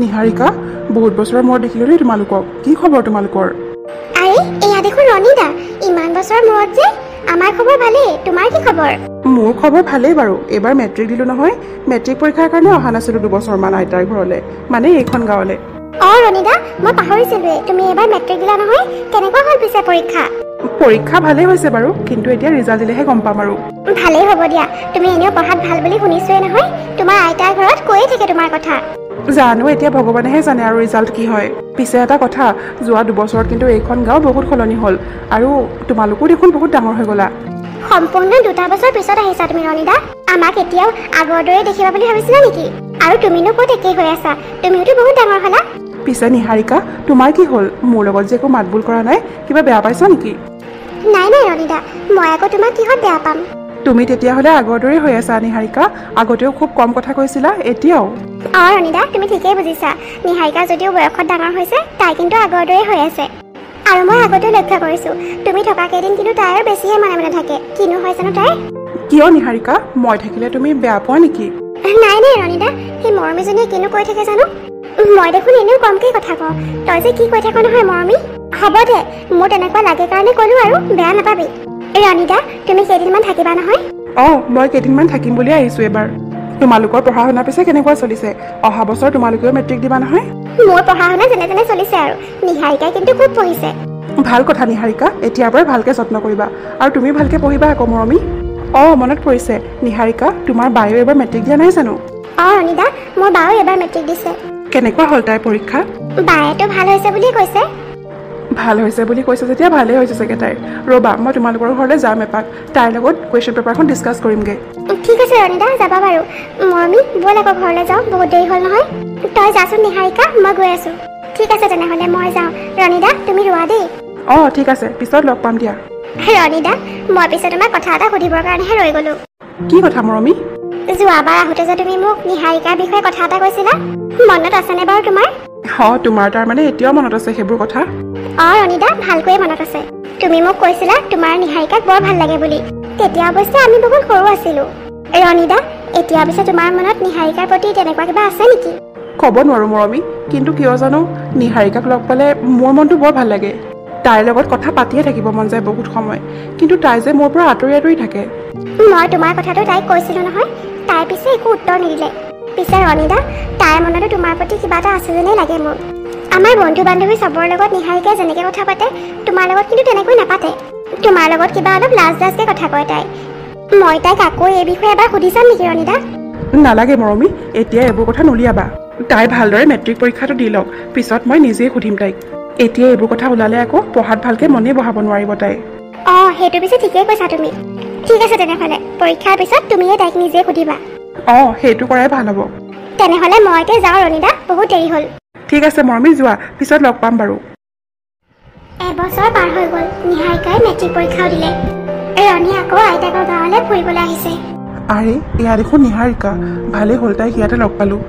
নিহাৰিকা বহুত বছৰৰ মূৰত দেখিলোঁ দেই তোমালোকক। কি খবৰ তোমালোকৰ? আৰে এয়া দেখোন ৰণীদা, ইমান বছৰৰ মূৰত যে। আমাৰ খবৰ ভালেই, তোমাৰ কি খবৰ? মোৰ খবৰ ভালেই বাৰু। এইবাৰ মেট্ৰিক দিলোঁ নহয়। মেট্ৰিক পৰীক্ষাৰ কাৰণে অহা নাছিলোঁ 2 বছৰমান আইতাৰ ঘৰলৈ, মানে এইখন গাঁৱলৈ। ৰণীদা, মই পাহৰিছিলোৱে, তুমি এবাৰ মেট্ৰিক দিলা নহয়। কেনেকুৱা হ'ল পিছে পৰীক্ষা? পৰীক্ষা ভালেই হৈছে বাৰু, কিন্তু এতিয়া ৰিজাল্ট দিলেহে গম পাম আৰু। ভালেই হ'ব দিয়া, তুমি এনেও পঢ়াত ভাল বুলি শুনিছোৱে নহয়। তোমাৰ আইতাৰ ঘৰত কৈয়ে থাকে তোমাৰ কথা। জানো এতিয়া ভগৱানেহে জানে আৰু ৰিজাল্ট কি হয়। পিছে এটা কথা, যোৱা 2 বছৰত কিন্তু এইখন গাঁও বহুত সলনি হ'ল, আৰু তোমালোকো দেখোন বহুত ডাঙৰ হৈ গ'লা। সম্পূৰ্ণ 2 বছৰ পিছত আহিছা তুমি ৰণীদা। আমাক এতিয়াও আগৰ দৰে দেখিবা বুলি ভাবিছিলা নেকি? আৰু তুমিনো ক'ত একেই হৈ আছা, তুমিওতো বহুত ডাঙৰ হ'লা। পিছে নিহাৰিকা, তোমাৰ কি হ'ল? মোৰ লগত যে একো মাত বোল কৰা নাই, কিবা বেয়া পাইছা নেকি? নাই ৰণীদা, মই আকৌ তোমাক কিহত বেয়া পাম? তুমি তেতিয়াহ'লে আগৰ দৰেই হৈ আছা নিহাৰিকা। আগতেও খুব কম কথা কৈছিলা, এতিয়াও। ৰণীদা, তুমি ঠিকেই বুজিছা। নিহাৰিকা যদিও বয়সত ডাঙৰ হৈছে, তাই কিন্তু আগৰ দৰেই হৈ আছে। আৰু মই আগতেও লক্ষ্য কৰিছোঁ, তুমি থকা কেইদিন কিন্তু তাই আৰু বেছিহে মনে থাকে। কিনো হয় জানো তাই? কিয় নিহাৰিকা, মই থাকিলে তুমি বেয়া পোৱা নেকি? নাই ৰণীদা, সেই মৰমীজনীয়ে কিনো কৈ থাকে জানো। মই দেখোন এনেও কমকৈ কথা কওঁ, তই যে কি কৈ থাক নহয় মৰমী। হ'ব দে, মোৰ তেনেকুৱা লাগে কাৰণে ক'লো আৰু, বেয়া নাপাবি। ৰণীদা, তুমি কেইদিনমান থাকিবা নহয়? মই কেইদিনমান থাকিম বুলিয়ে আহিছোঁ এবাৰ। তোমালোকৰ পঢ়া শুনা পিছে কেনেকুৱা চলিছে? অহা বছৰ তোমালোকেও মেট্ৰিক দিবা নহয়? মোৰ পঢ়া শুনা যেনে তেনে চলিছে আৰু। নিহাৰিকাই কিন্তু খুব পঢ়িছে। ভাল কথা নিহাৰিকা, এতিয়াৰ পৰাই ভালকৈ যত্ন কৰিবা, আৰু তুমি ভালকৈ পঢ়িবা আকৌ মৰমী। মনত পৰিছে নিহাৰিকা, তোমাৰ বায়েও এবাৰ মেট্ৰিক দিয়া নাই জানো? ৰণীদা, মোৰ বাও এবাৰ মেট্ৰিক দিছে। কেনেকুৱা হ'ল তাইৰ পৰীক্ষা? বায়েতো ভাল হৈছে বুলিয়ে কৈছে। ভাল হৈছে বুলি কৈছে যেতিয়া ভালেই হৈছে চাগে তাইৰ। ৰ'বা, মই তোমালোকৰ ঘৰলৈ যাম এপাক, তাইৰ লগত কুৱেশ্যন পেপাৰখন ডিছকাছ কৰিমগৈ। ঠিক আছে ৰণীদা, যাবা বাৰু। মৰমী, ব'ল আকৌ ঘৰলৈ যাওঁ, বহুত দেৰি হ'ল নহয়। তই যাচোন নিহাৰিকা, মই গৈ আছোঁ। ঠিক আছে তেনেহ'লে মই যাওঁ। ৰণীদা, তুমি ৰোৱা দেই। ঠিক আছে, পিছত লগ পাম দিয়া। ৰণীদা, মই পিছে তোমাক কথা এটা সুধিবৰ কাৰণেহে ৰৈ গ'লোঁ। কি কথা মৰমী? যোৱাবাৰ আহোঁতে যে তুমি মোক নিহাৰিকাৰ বিষয়ে কথা এটা কৈছিলা, মনত আছেনে বাৰু তোমাৰ? তোমাৰ তাৰমানে এতিয়াও মনত আছে সেইবোৰ কথা? ৰণীদা, ভালকৈয়ে মনত আছে। তুমি মোক কৈছিলা তোমাৰ নিহাৰিকাক বৰ ভাল লাগে বুলি। তেতিয়া অৱশ্যে আমি বহুত সৰু আছিলোঁ। ৰণীদা, এতিয়া পিছে তোমাৰ মনত নিহাৰিকাৰ প্ৰতি তেনেকুৱা কিবা আছে নেকি? ক'ব নোৱাৰোঁ মৰমী, কিন্তু কিয় জানো নিহাৰিকাক লগ পালে মোৰ মনটো বৰ ভাল লাগে। তাইৰ লগত কথা পাতিয়ে থাকিব মন যায় বহুত সময়, কিন্তু তাই যে মোৰ পৰা আঁতৰি আঁতৰি থাকে। মই তোমাৰ কথাটো তাইক কৈছিলোঁ নহয়, তাই পিছে একো উত্তৰ নিদিলে। পিছে ৰণীদা, তাইৰ মনতো তোমাৰ প্ৰতি কিবা এটা আছে যেনেই লাগে মোৰ। আমাৰ বন্ধু বান্ধৱী চবৰ লগত নিহাৰিকাই যেনেকৈ কথা পাতে, তোমাৰ লগত কিন্তু তেনেকৈ নাপাতে। তোমাৰ লগত কিবা অলপ লাজ লাজকৈ কথা কয় তাই। মই তাইক আকৌ এই বিষয়ে এবাৰ সুধি চাম নেকি ৰণীদা? নালাগে মৰমী, এতিয়া এইবোৰ কথা নুলিয়াবা। তাই ভালদৰে মেট্ৰিক পৰীক্ষাটো দি লওক, পিছত মই নিজেই সুধিম তাইক। এতিয়া এইবোৰ কথা ওলালে আকৌ পঢ়াত ভালকৈ মনেই বহাব নোৱাৰিব তাই। সেইটো পিছে ঠিকেই কৈছা তুমি। ঠিক আছে তেনেহ'লে, পৰীক্ষাৰ পিছত তুমিয়ে তাইক নিজে সুধিবা। সেইটো কৰাই ভাল হ'ব। তেনেহ'লে মই এতিয়া যাওঁ ৰণীদা, বহুত দেৰি হ'ল। ঠিক আছে মৰমী, যোৱা, পিছত লগ পাম বাৰু। এবছৰ পাৰ হৈ গ'ল, নিহাৰিকাই মেট্ৰিক পৰীক্ষাও দিলে। ৰণী আকৌ আইতাকৰ গাঁৱলৈ ফুৰিবলৈ আহিছে। আৰে এয়া দেখোন নিহাৰিকা, ভালেই হ'ল তাইক ইয়াতে লগ পালোঁ।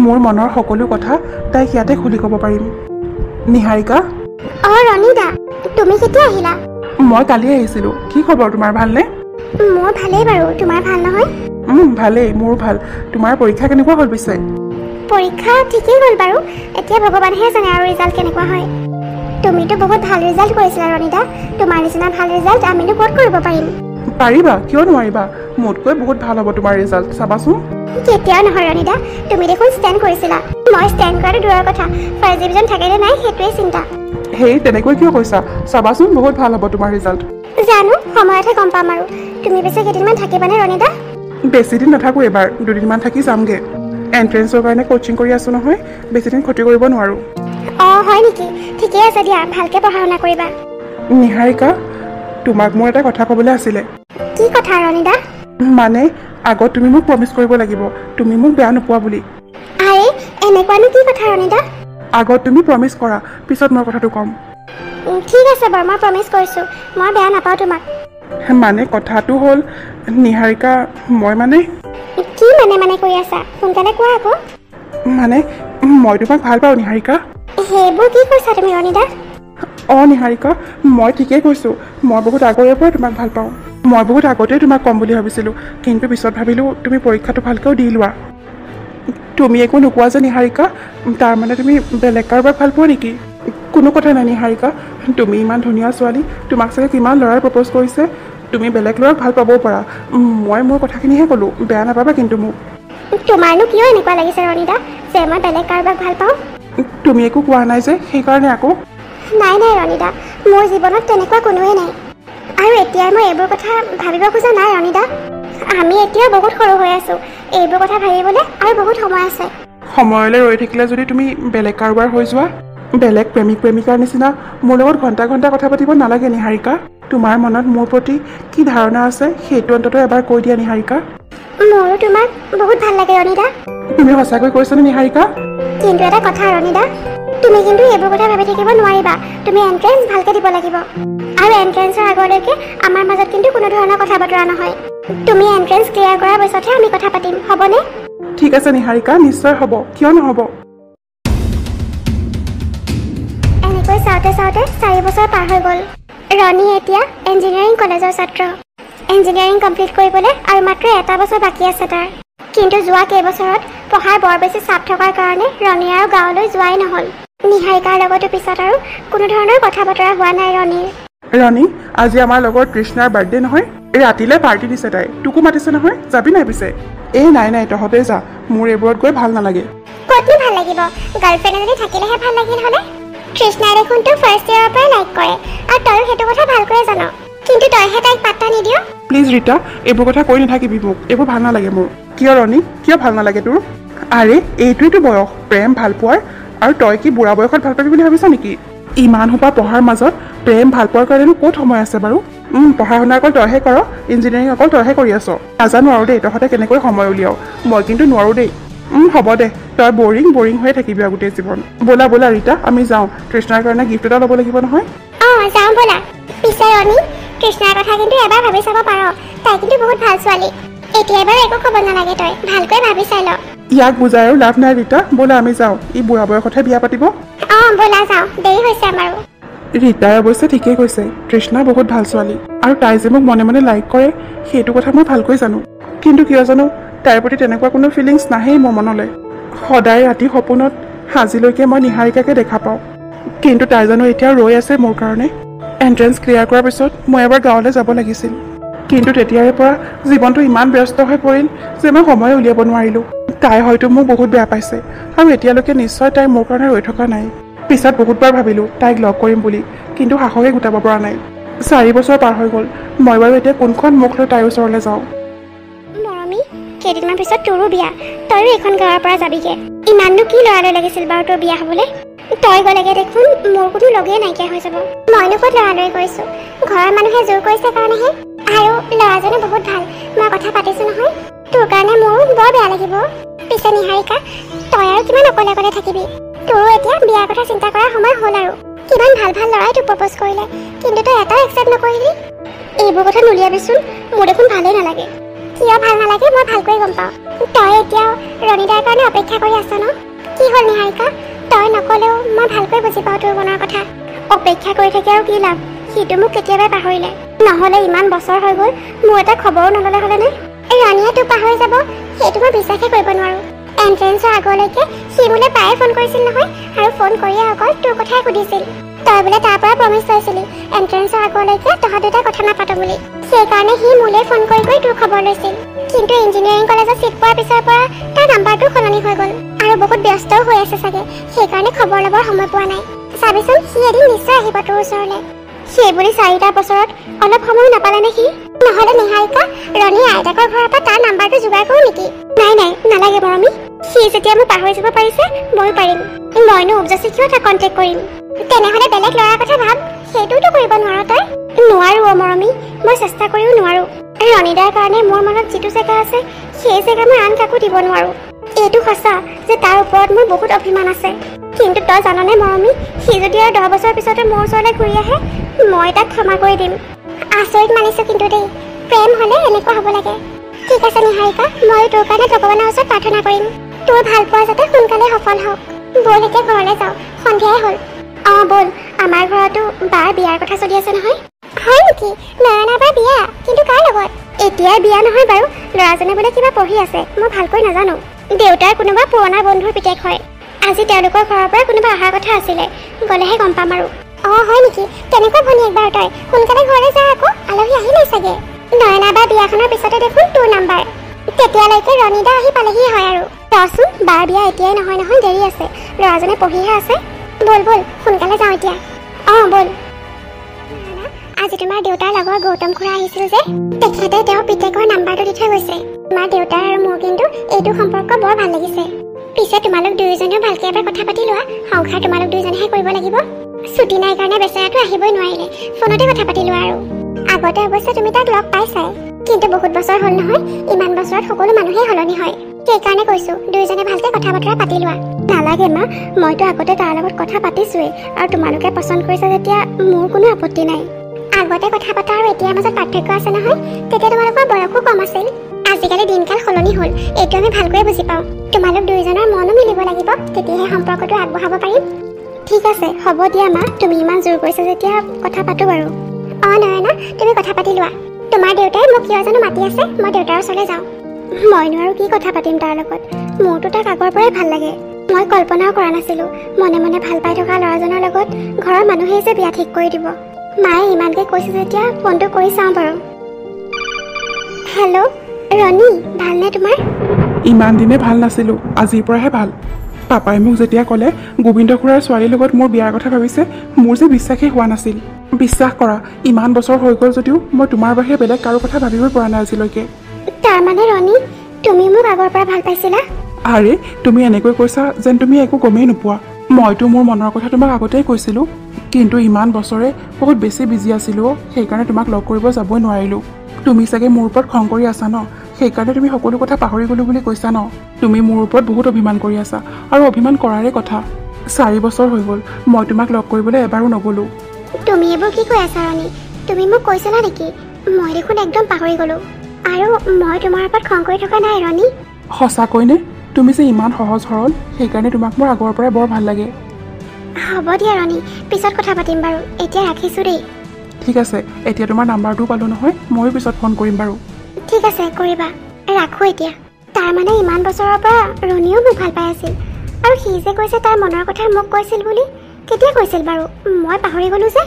মোৰ মনৰ সকলো কথা তাইক ইয়াতে খুলি ক'ব পাৰিম। নিহাৰিকা। ৰণীদা, তুমি কেতিয়া আহিলা? মই কালি আহিছিলোঁ। কি খবৰ তোমাৰ, ভালনে? মোৰ ভালেই বাৰু, তোমাৰ ভাল নহয়? ভালেই, মোৰো ভাল। তোমাৰ পৰীক্ষা কেনেকুৱা হ'ল পিছে? পৰীক্ষা ঠিকেই হ'ল বাৰু, এতিয়া ভগৱানেহে জানে আৰু ৰিজাল্ট কেনেকুৱা হয়। তুমিতো বহুত ভাল ৰিজাল্ট কৰিছিলা ৰণীদা। তোমাৰ নিচিনা ভাল ৰিজাল্ট আমিনো ক'ত কৰিব পাৰিম? পাৰিবা, কিয় নোৱাৰিবা? মোতকৈ বহুত ভাল হ'ব তোমাৰ ৰিজাল্ট, চাবাচোন। কেতিয়াও নহয় ৰণীদা, তুমি দেখোন ষ্টেণ্ড কৰিছিলা। মই ষ্টেণ্ড কৰাটো দূৰৰ কথা, ফাৰ্ষ্ট ডিভিজন থাকে নে নাই সেইটোৱে চিন্তা। তেনেকৈ কিয় কৈছা? চাবাচোন, বহুত ভাল হ'ব তোমাৰ ৰিজাল্ট। জানো, সময়তহে গম পাম আৰু। তুমি পিছে কেইদিনমান থাকিবানে ৰণীদা? বেছি দিন নাথাকোঁ এইবাৰ, 2 দিনমান থাকি যামগৈ। এণ্ট্ৰেঞ্চৰ কাৰণে কোচিং কৰি আছোঁ নহয়, বেছি দিন ক্ষতি কৰিব নোৱাৰোঁ। হয় নেকি? ঠিকেই আছে দিয়া, ভালকৈ পঢ়া শুনা কৰিবা। নিহাৰিকা, তোমাক মোৰ এটা কথা ক'বলৈ আছিলে। কি কথা ৰণীদা? মানে আগত তুমি মোক প্ৰমিছ কৰিব লাগিব, তুমি মোক বেয়া নোপোৱা বুলি। এনেকুৱানো কি কথা ৰণীদা? আগত তুমি প্ৰমিছ কৰা, পিছত মই কথাটো ক'ম। ঠিক আছে বাৰু, মই প্ৰমিছ কৰিছোঁ, মই বেয়া নাপাওঁ তোমাক। মানে কথাটো হ'ল নিহাৰিকা, মই কি মানে কৰি আছা? সোনকালে কোৱা আকৌ। মানে মই তোমাক ভাল পাওঁ নিহাৰিকা। সেইবোৰ কি কৈছা তুমি ৰণীদা? নিহাৰিকা, মই ঠিকেই কৈছোঁ। মই বহুত আগৰে পৰা তোমাক ভাল পাওঁ। মই বহুত আগতেই তোমাক ক'ম বুলি ভাবিছিলোঁ, কিন্তু পিছত ভাবিলোঁ তুমি পৰীক্ষাটো ভালকৈও দি লোৱা। তুমি একো নোকোৱা যে নিহাৰিকা তাৰমানে তুমি বেলেগ কাৰোবাক ভাল পোৱা নেকি কোনো কথা নাই নিহাৰিকা তুমি ইমান ধুনীয়া ছোৱালী তোমাক চাগে কিমান ল'ৰাই প্ৰপ'জ কৰিছে তুমি বেলেগ ল'ৰাক ভাল পাবও পাৰা মই মোৰ কথাখিনিহে ক'লোঁ বেয়া নাপাবা কিন্তু মোক তোমাৰনো কিয় এনেকুৱা লাগিছে ৰণীদা যে মই বেলেগ কাৰোবাক ভাল পাওঁ তুমি একো কোৱা নাই যে সেইকাৰণে আকৌ নাই নাই ৰণীদা মোৰ জীৱনত তেনেকুৱা কোনোৱে নাই আৰু এতিয়া মই এইবোৰ কথা ভাবিব খোজা নাই ৰণীদা আমি এতিয়াও বহুত সৰু হৈ আছোঁ এইবোৰ কথা ভাবিবলৈ আৰু বহুত সময় আছে সময়লৈ ৰৈ থাকিলে যদি তুমি বেলেগ কাৰোবাৰ হৈ যোৱা বেলেগ প্ৰেমিক প্ৰেমিকাৰ নিচিনা মোৰ লগত ঘণ্টা ঘণ্টা কথা পাতিব নালাগে নিহাৰিকা তোমাৰ মনত মোৰ প্ৰতি কি ধাৰণা আছে সেইটো অন্ততঃ এবাৰ কৈ দিয়া নিহাৰিকা মোৰো তোমাক বহুত ভাল লাগে ৰণীদা তুমি সঁচাকৈ কৈছানে নিহাৰিকা কিন্তু এটা কথা ৰণীদা তুমি কিন্তু এইবোৰ কথা ভাবি থাকিব নোৱাৰিবা তুমি এন্ট্ৰেন্স ভালকৈ দিব লাগিব আৰু এন্ট্ৰেন্সৰ আগলৈকে আমাৰ মাজত কিন্তু কোনো ধৰণৰ কথা বতৰা নহয় তুমি এন্ট্ৰেন্স ক্লিয়াৰ কৰাৰ পিছতহে আমি কথা পাতিম হ'বনে ঠিক আছে নিহাৰিকা নিশ্চয় হ'ব কিয় নহ'ব এনেকৈ চাওঁতে চাওঁতে 4 বছৰ পাৰ হৈ গ'ল ৰণী এতিয়া ইঞ্জিনিয়াৰিং কলেজৰ ছাত্ৰ ইঞ্জিনিয়াৰিং কমপ্লিট কৰিবলৈ আৰু মাত্ৰ 1 বছৰ বাকী আছে তাৰ কিন্তু যোৱা কেইবছৰত পঢ়াৰ বৰ বেছি চাপ থকাৰ কাৰণে ৰণী আৰু গাঁৱলৈ যোৱাই নহ'ল নিহাৰিকাৰ লগতো পিছত আৰু কোনো ধৰণৰ কথা বতৰা হোৱা নাই ৰণীৰ ৰণী আজি আমাৰ লগৰ তৃষ্ণাৰ বাৰ্থডে নহয় ৰাতিলৈ পাৰ্টি দিছে তাই তোকো মাতিছে নহয় যাবি নাই পিছে নাই নাই তহঁতে যা মোৰ এইবোৰত গৈ ভাল নালাগে ক'তনো ভাল লাগিব গাৰ্লফ্ৰেণ্ড এজনী থাকিলেহে ভাল লাগিল হ'লে তৃষ্ণাই দেখোন তোক ফাৰ্ষ্ট ইয়েৰৰ পৰাই লাইক কৰে আৰু তইও সেইটো কথা ভালকৈ জান কিন্তু তইহে তাইক পাত্তা নিদিয় প্লিজ ৰীতা এইবোৰ কথা কৈ নাথাকিবি মোক এইবোৰ ভাল নালাগে মোৰ কিয় ৰণী কিয় ভাল নালাগে তোৰ আৰে এইটোৱেতো বয়স প্ৰেম ভাল পোৱাৰ আৰু তই কি বুঢ়া বয়সত ভাল পাবি বুলি ভাবিছ নেকি ইমান সোপা পঢ়াৰ মাজত প্ৰেম ভাল পোৱাৰ কাৰণেনো ক'ত সময় আছে বাৰু পঢ়া শুনা অকল তইহে কৰ ইঞ্জিনিয়াৰিং অকল তইহে কৰি আছ নাজানো আৰু দেই তহঁতে কেনেকৈ সময় উলিয়াও মই কিন্তু নোৱাৰোঁ দেই হ'ব দে তই বৰিং হৈয়ে থাকিবি আৰু গোটেই জীৱন ব'লা ব'লা ৰীতা আমি যাওঁ তৃষ্ণাৰ কাৰণে গিফ্ট এটা ল'ব লাগিব নহয় যাওঁ ব'লা পিছে ৰণী তৃষ্ণাৰ কথা কিন্তু এবাৰ ভাবি চাব পাৰ তাই কিন্তু বহুত ভাল ছোৱালী এতিয়া এবাৰ একো ক'ব নালাগে তই ভালকৈ ভাবি চাই ল ইয়াক বুজাই আৰু লাভ নাই ৰীতা ব'লা আমি যাওঁ ই বুঢ়া বয়সতহে বিয়া পাতিব ব'লা যাওঁ দেৰি হৈছে আমাৰো ৰীতাই অৱশ্যে ঠিকেই কৈছে তৃষ্ণা বহুত ভাল ছোৱালী আৰু তাই যে মোক মনে মনে লাইক কৰে সেইটো কথা মই ভালকৈ জানো কিন্তু কিয় জানো তাইৰ প্ৰতি তেনেকুৱা কোনো ফিলিংছ নাহেই মোৰ মনলৈ সদায় ৰাতি সপোনত আজিলৈকে মই নিহাৰিকাকে দেখা পাওঁ কিন্তু তাই জানো এতিয়া ৰৈ আছে মোৰ কাৰণে এণ্ট্ৰেন্স ক্লিয়াৰ কৰাৰ পিছত মই এবাৰ গাঁৱলৈ যাব লাগিছিল কিন্তু তেতিয়াৰে পৰা জীৱনটো ইমান ব্যস্ত হৈ পৰিল যে মই সময় উলিয়াব নোৱাৰিলোঁ তাই হয়তো মোক বহুত বেয়া পাইছে আৰু এতিয়ালৈকে নিশ্চয় তাই মোৰ কাৰণে ৰৈ থকা নাই পিছত বহুতবাৰ ভাবিলোঁ তাইক লগ কৰিম বুলি কিন্তু সাহসে গোটাব পৰা নাই 4 বছৰ পাৰ হৈ গ'ল মই বাৰু এতিয়া কোনখন মুখ লৈ তাইৰ ওচৰলৈ যাওঁ মৰমী কেইদিনমান পিছত তোৰো বিয়া তইও এইখন গাঁৱৰ পৰা যাবিগে ইমাননো কি ল'ৰালৈ লাগিছিল বাৰু তোৰ বিয়া হ'বলৈ তই গ'লেগে দেখোন মোৰ কোনো লগেই নাইকিয়া হৈ যাব মইনো ক'ত ল'ৰালৈ কৰিছোঁ ঘৰৰ মানুহে জোৰ কৰিছে কাৰণেহে আৰু ল'ৰাজনো বহুত ভাল মই কথা পাতিছোঁ নহয় তোৰ কাৰণে মোৰো বৰ বেয়া লাগিব পিছে নিহাৰিকা তই আৰু কিমান অকলে অকলে থাকিবি তোৰো এতিয়া বিয়াৰ কথা চিন্তা কৰাৰ সময় হ'ল আৰু কিমান ভাল ভাল ল'ৰাই তোক প্ৰপ'জ কৰিলে কিন্তু তই এটাও একচেপ্ট নকৰিলি এইবোৰ কথা নুলিয়াবিচোন মোৰ দেখোন ভালেই নালাগে কিয় ভাল নালাগে মই ভালকৈ গম পাওঁ তই এতিয়াও ৰণীদাৰ কাৰণে অপেক্ষা কৰি আছ ন কি হ'ল নিহাৰিকা তই নকলেও মই ভালকৈ বুজি পাওঁ তোৰ মনৰ কথা অপেক্ষা কৰি থাকি আৰু কি লাভ সিটো মোক কেতিয়াবাই পাহৰিলে নহ'লে ইমান বছৰ হৈ গ'ল মোৰ এটা খবৰো নল'লে হ'লেনে ৰণীয়ে তোক পাহৰি যাব সেইটো মই বিশ্বাসে কৰিব নোৱাৰোঁ এণ্ট্ৰেন্সৰ আগলৈকে সি মোলৈ প্ৰায়ে ফোন কৰিছিল নহয় আৰু ফোন কৰিয়ে অকল তোৰ কথাই সুধিছিল তই বোলে তাৰ পৰা প্ৰমিছ লৈছিলি এণ্ট্ৰেন্সৰ আগলৈকে তহঁত দুটাই কথা নাপাতো বুলি সেইকাৰণে সি মোলৈ ফোন কৰি কৰি তোৰ খবৰ লৈছিল কিন্তু ইঞ্জিনিয়াৰিং কলেজত চিট পোৱাৰ পিছৰ পৰা তাৰ নাম্বাৰটো সলনি হৈ গ'ল আৰু বহুত ব্যস্তও হৈ আছে চাগে সেইকাৰণে খবৰ ল'বৰ সময় পোৱা নাই চাবিচোন সি এদিন নিশ্চয় আহিব তোৰ ওচৰলৈ সেই বুলি 4টা বছৰত অলপ সময় নাপালেনে সি নহ'লে নিহাৰিকা ৰণীৰ আইতাকৰ ঘৰৰ পৰা তাৰ নাম্বাৰটো যোগাৰ কৰোঁ নেকি নাই নালাগে মৰমী সি যেতিয়া মোক পাহৰি যাব পাৰিছে ময়ো পাৰিম মইনো উপজাচি কিয় তাক কণ্টেক্ট কৰিম তেনেহ'লে বেলেগ ল'ৰাৰ কথা ভাব সেইটোতো কৰিব নোৱাৰ তই নোৱাৰো মৰমী মই চেষ্টা কৰিও নোৱাৰো ৰণীদাৰ কাৰণে মোৰ মনত যিটো জেগা আছে সেই জেগা মই আন কাকো দিব নোৱাৰো এইটো সঁচা যে তাৰ ওপৰত মোৰ বহুত অভিমান আছে কিন্তু তই জাননে মৰমী সি যদি আৰু 10 বছৰ পিছতে মোৰ ওচৰলৈ ঘূৰি আহে মই তাক ক্ষমা কৰি দিম আচৰিত মানিছোঁ কিন্তু দেই প্ৰেম হ'লে এনেকুৱা হ'ব লাগে ঠিক আছে নিহাৰিকা মই তোৰ কাৰণে ভগৱানৰ ওচৰত প্ৰাৰ্থনা কৰিম তোৰ ভাল পোৱা যাতে সোনকালে সফল হওক ব'ল এতিয়া ঘৰলৈ যাওঁ সন্ধিয়াই হ'ল ব'ল আমাৰ ঘৰতো বাৰ বিয়াৰ কথা চলি আছে নহয় হয় নেকি নয়নাৰ বাৰ বিয়া কিন্তু কাৰ লগত এতিয়াই বিয়া নহয় বাৰু ল'ৰাজনে বোলে কিবা পঢ়ি আছে মই ভালকৈ নাজানো দেউতাৰ কোনোবা পুৰণা বন্ধুৰ পিতেক হয়। আজি তেওঁলোকৰ ঘৰৰ পৰা কোনোবা অহাৰ কথা আছিলে, গ'লেহে গম পাম আৰু। হয় নেকি? তেনেকুৱা ভনীয়েক বাৰু তই সোনকালে ঘৰলৈ যা আকৌ, আলহী আহিলেই চাগে। নয়না বা বিয়াখনৰ পিছতে দেখোন তোৰ নাম্বাৰ। তেতিয়ালৈকে ৰণীদা আহি পালেহি হয় আৰু। ৰচোন, বাৰ বিয়া এতিয়াই নহয় নহয়, দেৰি আছে। ল'ৰাজনে পঢ়িহে আছে। ব'ল ব'ল সোনকালে যাওঁ এতিয়া। ব'ল। আজি তোমাৰ দেউতাৰ লগৰ গৌতম খুৰা আহিছিল যে, তেখেতে তেওঁৰ পিতেকৰ নাম্বাৰটো দি থৈ গৈছে। তোমাৰ দেউতাৰ আৰু মোৰ কিন্তু এইটো সম্পৰ্ক বৰ ভাল লাগিছে। পিছে তোমালোক দুয়োজনেও ভালকে এবাৰ কথা পাতি লোৱা। সংসাৰ তোমালোক দুয়োজনেহে কৰিব লাগিব। ছুটি নাই কাৰণে বেচেৰাটো আহিবই নোৱাৰিলে, ফোনতে কথা পাতি লোৱা আৰু। আগতে অৱশ্যে তুমি তাক লগ পাইছাই, কিন্তু বহুত বছৰ হ'ল নহয়। ইমান বছৰত সকলো মানুহেই সলনি হয়। সেইকাৰণে কৈছো দুয়োজনে ভালকে কথা বতৰা পাতি লোৱা। নালাগে মা, মইতো আগতে তাৰ লগত কথা পাতিছোৱেই, আৰু তোমালোকে পচন্দ কৰিছা যেতিয়া মোৰ কোনো আপত্তি নাই। আগতে কথা পতা আৰু এতিয়াৰ মাজত পাৰ্থক্য আছে নহয়। তেতিয়া তোমালোকৰ বয়সো কম আছিল। আজিকালি দিনকাল সলনি হ'ল, এইটো আমি ভালকৈয়ে বুজি পাওঁ। তোমালোক দুয়োজনৰ মনো মিলিব লাগিব, তেতিয়াহে সম্পৰ্কটো আগবঢ়াব পাৰিম। ঠিক আছে, হ'ব দিয়া মা, তুমি ইমান জোৰ কৰিছা যেতিয়া কথা পাতো বাৰু। নয়না, তুমি কথা পাতি লোৱা। তোমাৰ দেউতাই মোক কিয় জানো মাতি আছে, মই দেউতাৰ ওচৰলৈ যাওঁ। মইনো আৰু কি কথা পাতিম তাৰ লগত? মোৰতো তাক আগৰ পৰাই ভাল লাগে। মই কল্পনাও কৰা নাছিলো মনে মনে ভাল পাই থকা ল'ৰাজনৰ লগত ঘৰৰ মানুহেই যে বিয়া ঠিক কৰি দিব। মায়ে ইমানকে কৈছে যেতিয়া ফোনটো কৰি চাওঁ বাৰু। হেল্ল' ৰণী, ভালনে তোমাৰ? ইমান দিনে ভাল নাছিলোঁ, আজিৰ পৰাহে ভাল। পাপাই মোক যেতিয়া ক'লে গোবিন্দ খুৰাৰ ছোৱালীৰ লগত মোৰ বিয়াৰ কথা ভাবিছে, মোৰ যে বিশ্বাসেই হোৱা নাছিল। বিশ্বাস কৰা, ইমান বছৰ হৈ গ'ল যদিও মই তোমাৰ বাহিৰে বেলেগ কাৰো কথা ভাবিবই পৰা নাই আজিলৈকে। তাৰমানে ৰণী, তুমি মোক আগৰ পৰা ভাল পাইছিলা? আৰে, তুমি এনেকৈ কৈছা যেন তুমি একো গমেই নোপোৱা। মইতো মোৰ মনৰ কথা তোমাক আগতেই কৈছিলোঁ, কিন্তু ইমান বছৰে বহুত বেছি বিজি আছিলোঁ, সেইকাৰণে তোমাক লগ কৰিব যাবই নোৱাৰিলোঁ। তুমি চাগে মোৰ ওপৰত খং কৰি আছা ন, সেইকাৰণে তুমি সকলো কথা পাহৰি গ'লো বুলি কৈছা ন। তুমি মোৰ ওপৰত বহুত অভিমান কৰি আছা, আৰু অভিমান কৰাৰে কথা। 4 বছৰ হৈ গ'ল মই তোমাক লগ কৰিবলৈ এবাৰো নগ'লোঁ। তুমি এইবোৰ কি কৈ আছা ৰণী? তুমি মোক কৈছিলা নেকি? মই দেখোন একদম পাহৰি গ'লো। আৰু মই তোমাৰ ওপৰত খং কৰি থকা নাই ৰণী। সঁচাকৈনে? তুমি যে ইমান সহজ সৰল, সেইকাৰণে তোমাক মোৰ আগৰ পৰাই বৰ ভাল লাগে। হ'ব দিয়া ৰণী, পিছত কথা পাতিম বাৰু। এতিয়া ৰাখিছোঁ দেই। ঠিক আছে, এতিয়া তোমাৰ নাম্বাৰটোও পালোঁ নহয়, ময়ো পিছত ফোন কৰিম বাৰু। ঠিক আছে, কৰিবা। ৰাখোঁ এতিয়া। তাৰমানে ইমান বছৰৰ পৰা ৰণীও মোক ভাল পাই আছিল, আৰু সি যে কৈছে তাৰ মনৰ কথা মোক কৈছিল বুলি, কেতিয়া কৈছিল বাৰু? মই পাহৰি গ'লোঁ যে।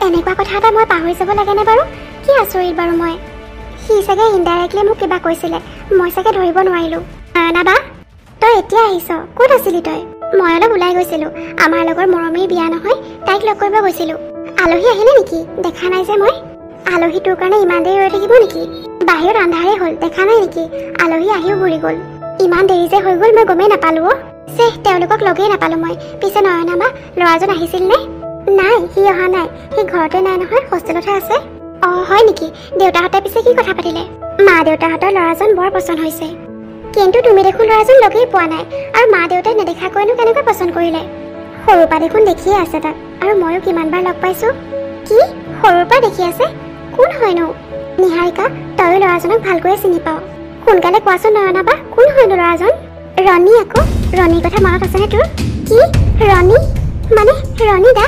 এনেকুৱা কথা এটা মই পাহৰি যাব লাগেনে বাৰু? কি আচৰিত বাৰু মই। সি চাগে ইনডাইৰেক্টলি মোক কিবা কৈছিলে, মই চাগে ধৰিব নোৱাৰিলোঁ। নয়না বা, তই এতিয়া আহিছ? ক'ত আছিলি তই? মই অলপ ওলাই গৈছিলোঁ, আমাৰ লগৰ মৰমীৰ বিয়া নহয়, তাইক লগ কৰিব গৈছিলোঁ। আলহী আহিলে নেকি? দেখা নাই যে মই। আলহী তোৰ কাৰণে ইমান দেৰি ৰৈ থাকিব নেকি? বাহিৰত আন্ধাৰে হ'ল, দেখা নাই নেকি? আলহী আহিও ঘূৰি গ'ল। ইমান দেৰি যে হৈ গ'ল মই গমেই নাপালোঁ অ'। তেওঁলোকক লগেই নাপালোঁ মই। পিছে নয়না বা, ল'ৰাজন আহিছিল নে? নাই, সি অহা নাই। সি ঘৰতে নাই নহয়, হোষ্টেলতহে আছে। হয় নেকি? দেউতাহঁতে পিছে কি কথা পাতিলে? মা দেউতাহঁতৰ ল'ৰাজন বৰ পচন্দ হৈছে। কিন্তু তুমি দেখোন ল'ৰাজন লগেই পোৱা নাই, আৰু মা দেউতাই নেদেখাকৈনো কেনেকৈ পচন্দ কৰিলে? সৰুৰ পৰা দেখোন দেখিয়ে আছে তাক, আৰু ময়ো কিমানবাৰ লগ পাইছোঁ। কি? সৰুৰ পৰা দেখি আছে? কোন হয়নো? নিহাৰিকা, তয়ো ল'ৰাজনক ভালকৈয়ে চিনি পাওঁ। সোনকালে কোৱাচোন নয়না বা, কোন হয়নো ল'ৰাজন? ৰণী আকৌ। ৰণীৰ কথা মনত আছেনে তোৰ? কি? ৰণী? মানে ৰণী দা?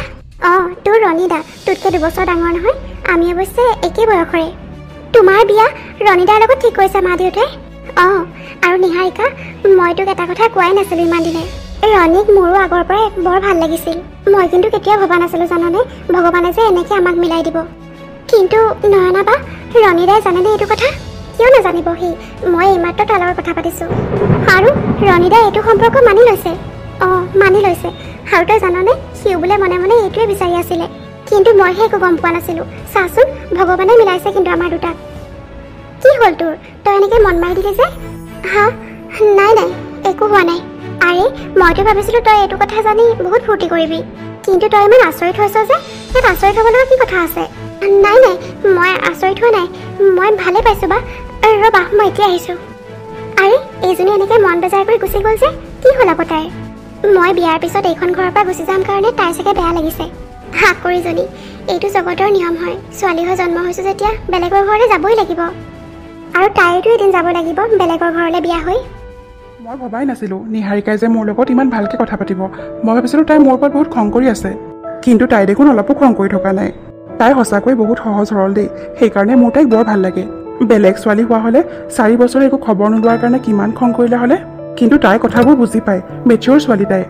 তোৰ ৰণী দা তোতকৈ 2 বছৰ ডাঙৰ নহয়। আমি অৱশ্যে একেই বয়সৰে। তোমাৰ বিয়া ৰণীদাৰ লগত ঠিক কৰিছে মা দেউতাই? আৰু নিহাৰিকা, মই তোক এটা কথা কোৱাই নাছিলোঁ ইমান দিনে। ৰণীক মোৰো আগৰ পৰাই বৰ ভাল লাগিছিল। মই কিন্তু কেতিয়াও ভবা নাছিলোঁ জানানে, ভগৱানে যে এনেকৈ আমাক মিলাই দিব। কিন্তু নয়না বা, ৰণীদাই জানেনে এইটো কথা? কিয় নাজানিব সি? মই এইমাত্ৰ তাৰ লগত কথা পাতিছোঁ, আৰু ৰণীদাই এইটো সম্পৰ্ক মানি লৈছে। মানি লৈছে। আৰু তই জাননে, সিও বোলে মনে মনে এইটোৱে বিচাৰি আছিলে, কিন্তু মইহে একো গম পোৱা নাছিলোঁ। চাচোন, ভগৱানে মিলাইছে কিন্তু আমাৰ দুটাক। কি হ'ল তোৰ? তই এনেকৈ মন মাৰি দিলি যে? নাই একো হোৱা নাই। আৰে, মইতো ভাবিছিলোঁ তই এইটো কথা জানি বহুত ফূৰ্তি কৰিবি, কিন্তু তই ইমান আচৰিত হৈছ যে। ইয়াত আচৰিত হ'ব লগা কি কথা আছে? নাই মই আচৰিত হোৱা নাই, মই ভালে পাইছোঁ বা। ৰ'বা, মই এতিয়া আহিছোঁ। আৰে, এইজনী এনেকৈ মন বেজাৰ কৰি গুচি গ'ল যে, কি হ'ল আকৌ তাইৰ? মই বিয়াৰ পিছত এইখন ঘৰৰ পৰা গুচি যাম কাৰণে তাই চাগে বেয়া লাগিছে। কৰিজনী, এইটো জগতৰ নিয়ম হয়। ছোৱালী হৈ জন্ম হৈছোঁ যেতিয়া বেলেগৰ ঘৰলৈ যাবই লাগিব, আৰু তাইতো এদিন যাব লাগিব বেলেগৰ ঘৰলৈ বিয়া হৈ। মই ভবাই নাছিলোঁ নিহাৰিকাই যে মোৰ লগত ইমান ভালকৈ কথা পাতিব। মই ভাবিছিলোঁ তাই মোৰ ওপৰত বহুত খং কৰি আছে, কিন্তু তাই দেখোন অলপো খং কৰি থকা নাই। তাই সঁচাকৈ বহুত সহজ সৰল দেই, সেইকাৰণে মোৰ তাইক বৰ ভাল লাগে। বেলেগ ছোৱালী হোৱা হ'লে 4 বছৰে একো খবৰ নোলোৱাৰ কাৰণে কিমান খং কৰিলে হ'লে। কিন্তু তাই কথাবোৰ বুজি পায়। মেচিয়ৰ ছোৱালী তাই।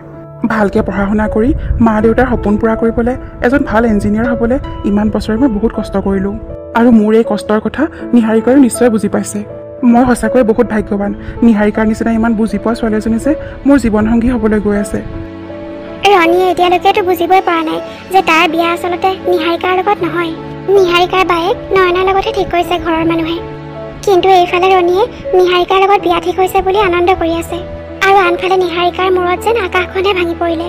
ভালকৈ পঢ়া শুনা কৰি মা দেউতাৰ সপোন পূৰা কৰিবলৈ এজন ভাল ইঞ্জিনিয়াৰ হ'বলৈ ইমান বছৰে মই বহুত কষ্ট কৰিলোঁ। আৰু মোৰ এই কষ্টৰ কথা নিহাৰিকায়ো নিশ্চয় বুজি পাইছে। মই সঁচাকৈয়ে বহুত ভাগ্যৱান। নিহাৰিকাৰ নিচিনা ইমান বুজি পোৱা ছোৱালী এজনী যে মোৰ জীৱনসংগী হ'বলৈ গৈ আছে। ৰণীয়ে এতিয়ালৈকেতো বুজিবই পৰা নাই যে তাইৰ বিয়া আচলতে নিহাৰিকাৰ লগত নহয়। নিহাৰিকাৰ বায়েক নয়নাৰ লগতহে ঠিক কৰিছে ঘৰৰ মানুহে। কিন্তু এইফালে ৰণীয়ে নিহাৰিকাৰ লগত বিয়া ঠিক হৈছে বুলি আনন্দ কৰি আছে। আৰু আনফালে নিহাৰিকাৰ মূৰত যেন আকাশখনে ভাঙি পৰিলে।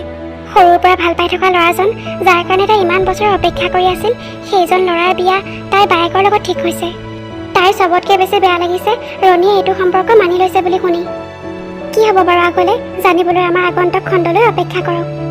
সৰুৰ পৰা ভাল পাই থকা ল'ৰাজন, যাৰ কাৰণে তাই ইমান বছৰ অপেক্ষা কৰি আছিল, সেইজন ল'ৰাৰ বিয়া তাইৰ বায়েকৰ লগত ঠিক হৈছে। তাইৰ চবতকৈ বেছি বেয়া লাগিছে ৰণীয়ে এইটো সম্পৰ্ক মানি লৈছে বুলি শুনি। কি হ'ব বাৰু আগলৈ জানিবলৈ আমাৰ আগন্তুক খণ্ডলৈ অপেক্ষা কৰক।